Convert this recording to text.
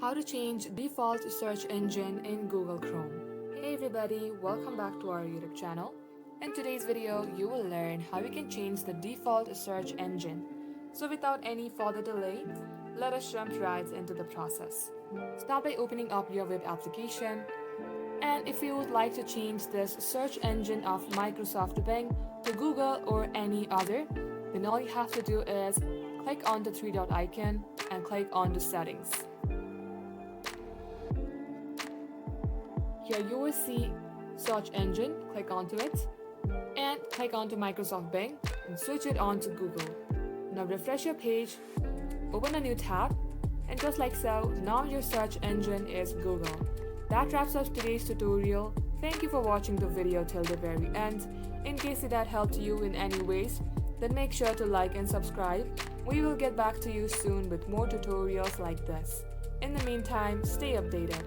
How to change default search engine in Google Chrome. Hey everybody, welcome back to our YouTube channel. In today's video, you will learn how you can change the default search engine. So without any further delay, let us jump right into the process. Start by opening up your web application. And if you would like to change this search engine of Microsoft Bing to Google or any other, then all you have to do is click on the three dot icon and click on the settings. Here you will see search engine, click onto it and click onto Microsoft Bing and switch it on to Google. Now refresh your page, open a new tab, and just like so, now your search engine is Google. That wraps up today's tutorial. Thank you for watching the video till the very end. In case that helped you in any ways, then make sure to like and subscribe. We will get back to you soon with more tutorials like this. In the meantime, stay updated.